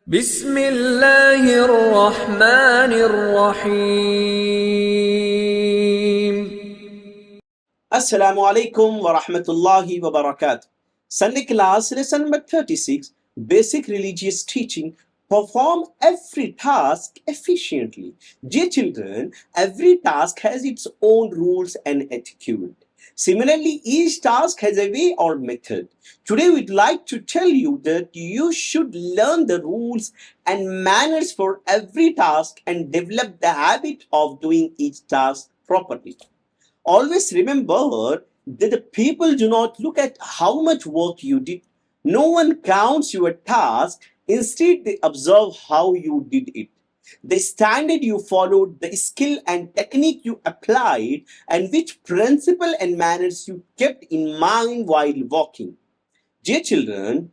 بسم الله الرحمن الرحيم. Assalamu alaikum wa rahmatullahi wa barakatuh. Sunday class lesson number 36, basic religious teaching. Perform every task efficiently. Dear children, every task has its own rules and etiquette. Similarly, each task has a way or method. Today, we'd like to tell you that you should learn the rules and manners for every task and develop the habit of doing each task properly. Always remember that the people do not look at how much work you did. No one counts your task. Instead, they observe how you did it. The standard you followed, the skill and technique you applied, and which principle and manners you kept in mind while walking. Dear children,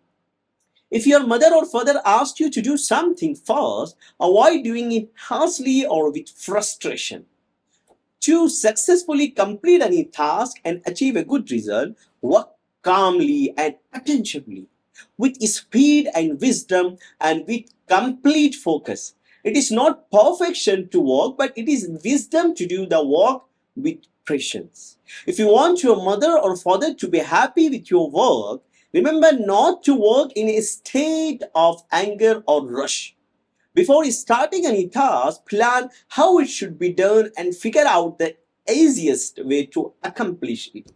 if your mother or father asked you to do something first, avoid doing it harshly or with frustration. To successfully complete any task and achieve a good result, work calmly and attentively, with speed and wisdom and with complete focus. It is not perfection to work, but it is wisdom to do the work with patience. If you want your mother or father to be happy with your work, remember not to work in a state of anger or rush. Before starting any task, plan how it should be done and figure out the easiest way to accomplish it.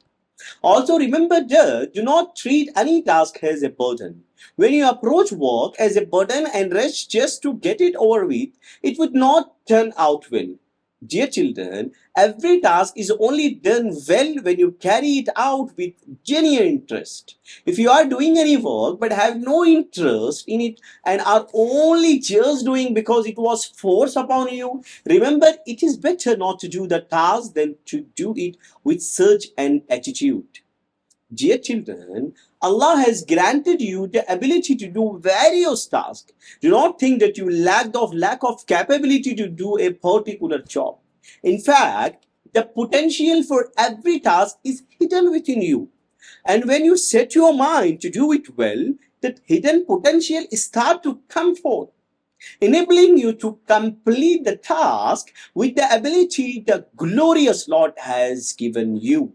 Also, remember that do not treat any task as a burden. When you approach work as a burden and rush just to get it over with, it would not turn out well. Dear children, every task is only done well when you carry it out with genuine interest. If you are doing any work but have no interest in it and are only just doing because it was forced upon you, remember it is better not to do the task than to do it with such an attitude. Dear children, Allah has granted you the ability to do various tasks. Do not think that you lack of capability to do a particular job. In fact, the potential for every task is hidden within you. And when you set your mind to do it well, that hidden potential start to come forth, enabling you to complete the task with the ability the glorious Lord has given you.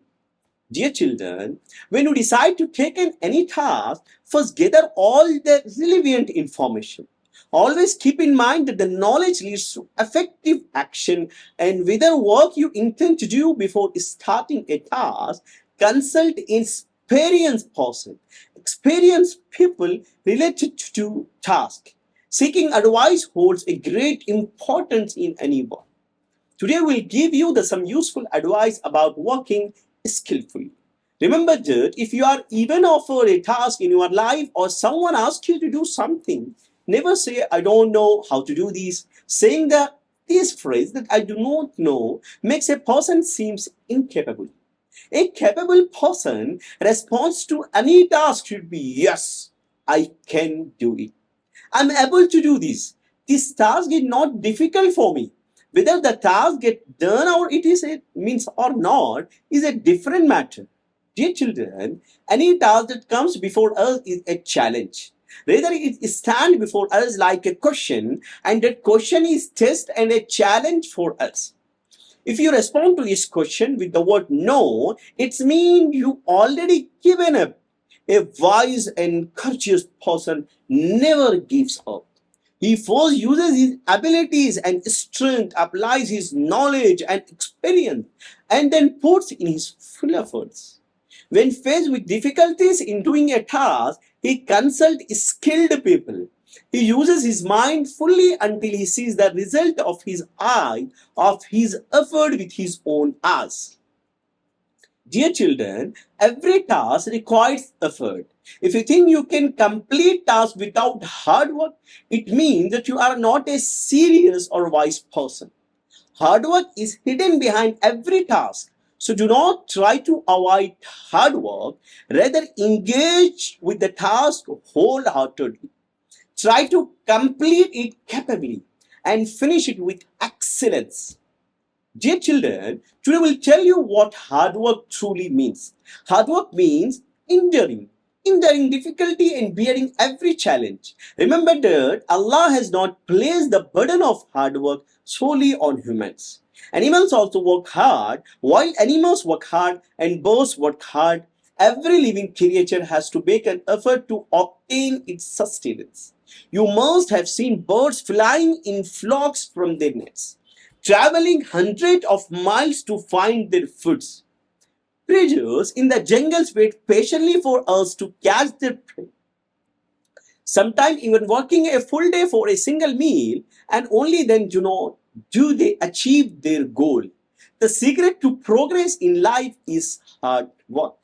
Dear children, when you decide to take in any task, first gather all the relevant information. Always keep in mind that the knowledge leads to effective action, and whether work you intend to do before starting a task, consult an experienced person, experienced people related to task. Seeking advice holds a great importance in any work. Today we'll give you some useful advice about working skillfully. Remember that if you are even offered a task in your life or someone asks you to do something, never say, I don't know how to do this. Saying this phrase that I do not know makes a person seems incapable. A capable person response to any task should be, yes, I can do it. I'm able to do this. This task is not difficult for me. Whether the task gets done or it means or not is a different matter. Dear children, any task that comes before us is a challenge. Rather, it stands before us like a question, and that question is test and a challenge for us. If you respond to this question with the word no, it means you already given up. A wise and courteous person never gives up. He first uses his abilities and strength, applies his knowledge and experience, and then puts in his full efforts. When faced with difficulties in doing a task, he consults skilled people. He uses his mind fully until he sees the result of his effort with his own eyes. Dear children, every task requires effort. If you think you can complete tasks without hard work, it means that you are not a serious or wise person. Hard work is hidden behind every task. So do not try to avoid hard work. Rather, engage with the task wholeheartedly. Try to complete it capably and finish it with excellence. Dear children, today we'll tell you what hard work truly means. Hard work means enduring, enduring difficulty and bearing every challenge. Remember that Allah has not placed the burden of hard work solely on humans. Animals also work hard. While animals work hard and birds work hard, every living creature has to make an effort to obtain its sustenance. You must have seen birds flying in flocks from their nests, traveling hundreds of miles to find their foods. Predators in the jungles wait patiently for us to catch their prey, sometimes even working a full day for a single meal, and only then do they achieve their goal. The secret to progress in life is hard work.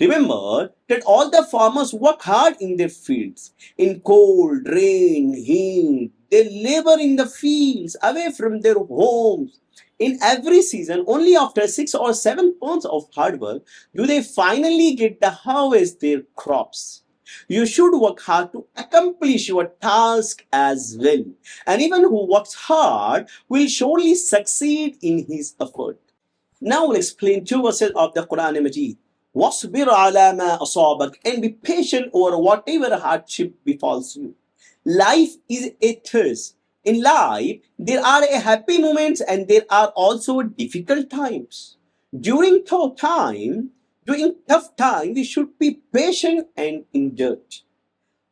Remember that all the farmers work hard in their fields, in cold, rain, heat. They labor in the fields, away from their homes. In every season, only after 6 or 7 months of hard work do they finally get to harvest their crops. You should work hard to accomplish your task as well. Anyone who works hard will surely succeed in his effort. Now we'll explain 2 verses of the Quran Majid. وَاصْبِرْ عَلَى مَا أَصَابَكَ, and be patient over whatever hardship befalls you. Life is a test. In life, there are happy moments and there are also difficult times. During tough time, we should be patient and endure.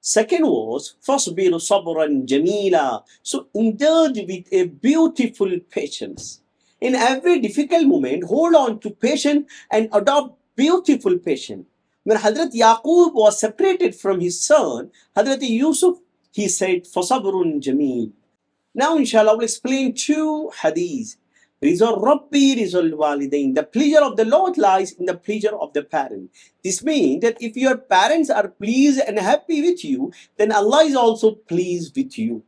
Second was فَاصْبِرْ صَبْرًا جَمِيلًا, so endure with a beautiful patience. In every difficult moment, hold on to patience and adopt beautiful patience. When Hazrat Yaqub was separated from his son, Hazrat Yusuf, he said, فَصَبْرٌ جَمِيلٌ. Now, inshallah, we'll explain 2 Hadees. Rizal Rabbi, Rizal Walidain. The pleasure of the Lord lies in the pleasure of the parent. This means that if your parents are pleased and happy with you, then Allah is also pleased with you.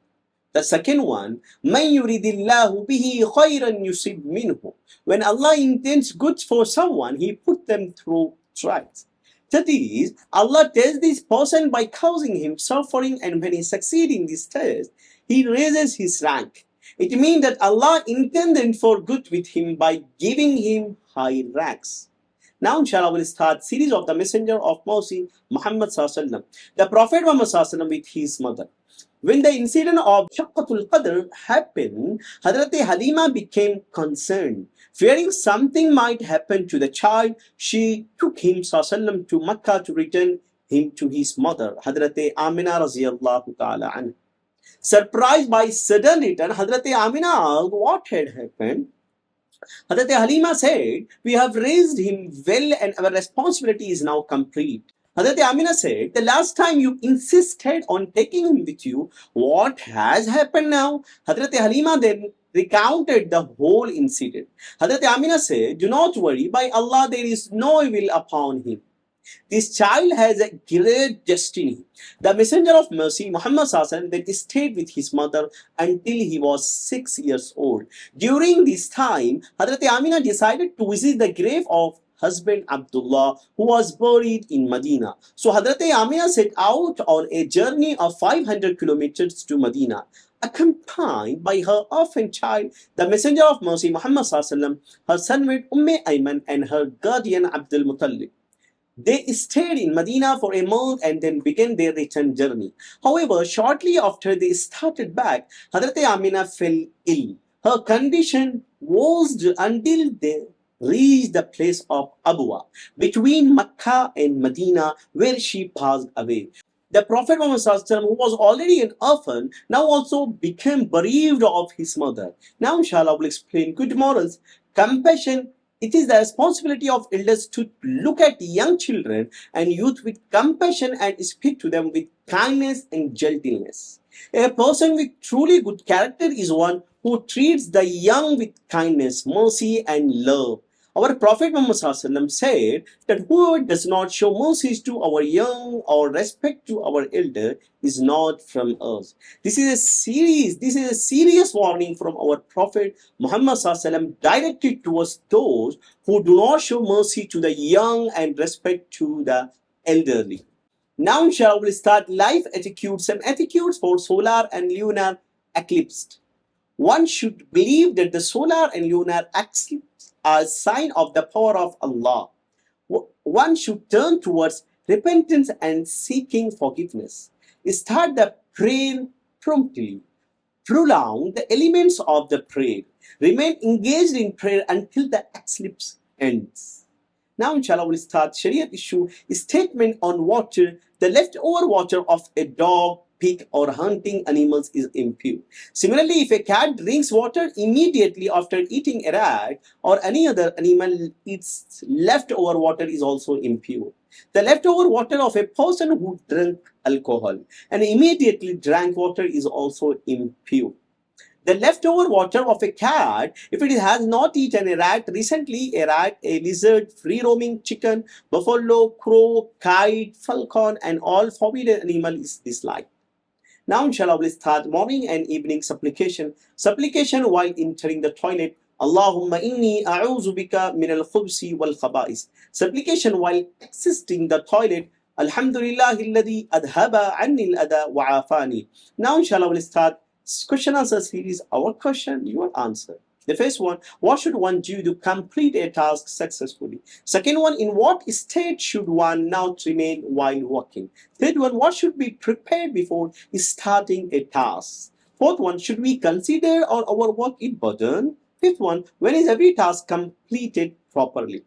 The second one, مَنْ يُرِدِ اللَّهُ بِهِ خَيْرًا يُصِبْ مِنْهُ. When Allah intends good for someone, He put them through trials. That is, Allah tests this person by causing him suffering, and when he succeeds in this test, He raises his rank. It means that Allah intended for good with him by giving him high ranks. Now, inshallah, we'll start series of the Messenger of Mercy, Muhammad Sallallahu Alaihi Wasallam. The Prophet Muhammad Sallallahu Alaihi Wasallam with his mother. When the incident of Shaqqatul Qadr happened, Hazrat Halima became concerned. Fearing something might happen to the child, she took him Sallallahu to Makkah to return him to his mother, Hazrat Amina Raziyallahu Ta'ala Anha. Surprised by sudden return, Hazrat Amina asked what had happened. Hazrat Halima said, "We have raised him well and our responsibility is now complete." Hazrat Amina said, "The last time you insisted on taking him with you, what has happened now?" Hazrat Halima then recounted the whole incident. Hazrat Amina said, "Do not worry, by Allah there is no evil upon him. This child has a great destiny." The Messenger of Mercy, Muhammad Sallallahu then stayed with his mother until he was 6 years old. During this time, Hazrat Amina decided to visit the grave of husband Abdullah, who was buried in Medina. So Hazrat Amina set out on a journey of 500 kilometers to Medina, accompanied by her orphan child, the Messenger of Mercy, Muhammad Sallallahu, her son-maid Ayman, and her guardian Abdul Muttalib. They stayed in Medina for a month and then began their return journey. However, shortly after they started back, Hazrat Amina fell ill. Her condition worsened until they reached the place of Abwa, between Makkah and Medina, where she passed away. The Prophet Muhammad, who was already an orphan, now also became bereaved of his mother. Now, inshallah, we'll explain good morals, compassion. It is the responsibility of elders to look at young children and youth with compassion and speak to them with kindness and gentleness. A person with truly good character is one who treats the young with kindness, mercy, and love. Our Prophet Muhammad said that whoever does not show mercies to our young or respect to our elder is not from us. This is a serious warning from our Prophet Muhammad directed towards those who do not show mercy to the young and respect to the elderly. Now, inshallah, we'll start life etiquettes, some etiquettes for solar and lunar eclipse. One should believe that the solar and lunar eclipse are a sign of the power of Allah. One should turn towards repentance and seeking forgiveness. Start the prayer promptly. Prolong the elements of the prayer. Remain engaged in prayer until the eclipse ends. Now, inshallah, we'll start Shariat issue, a statement on water. The leftover water of a dog, pig, or hunting animals is impure. Similarly, if a cat drinks water immediately after eating a rat or any other animal, its leftover water is also impure. The leftover water of a person who drank alcohol and immediately drank water is also impure. The leftover water of a cat, if it has not eaten a rat recently, a rat, a lizard, free-roaming chicken, buffalo, crow, kite, falcon, and all forbidden animal is disliked. Now, inshallah, we'll start morning and evening supplication. Supplication while entering the toilet. Allahumma inni a'udhu bika min al-khubsi wal khaba'is. Supplication while exiting the toilet. Alhamdulillah alladhi adhaba anni al-adha wa afani. Now, inshallah, we'll start question answer series. Our question, your answer. The first one, what should one do to complete a task successfully? Second one, in what state should one now remain while working? Third one, what should be prepared before starting a task? Fourth one, should we consider our work important? Fifth one, when is every task completed properly?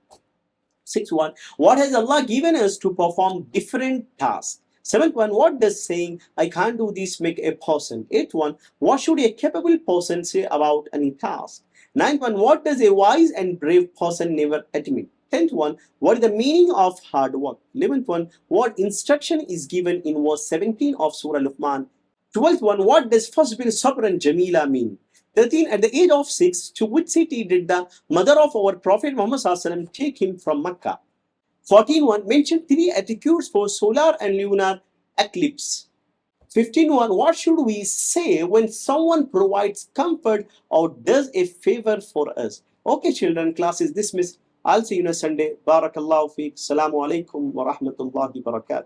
Sixth one, what has Allah given us to perform different tasks? Seventh one, what does saying I can't do this make a person? Eighth one, what should a capable person say about any task? Ninth one, what does a wise and brave person never admit? 10th one, what is the meaning of hard work? 11th one, what instruction is given in verse 17 of Surah Luqman? 12th one, what does Fasbir Sabran Jamila mean? 13, at the age of 6, to which city did the mother of our Prophet Muhammad take him from Mecca? 14.1, mention 3 etiquettes for solar and lunar eclipse. 15.1, what should we say when someone provides comfort or does a favor for us? Okay, children, class is dismissed. I'll see you next Sunday. Barakallahu feek. Assalamu alaikum wa rahmatullahi wa barakatuh.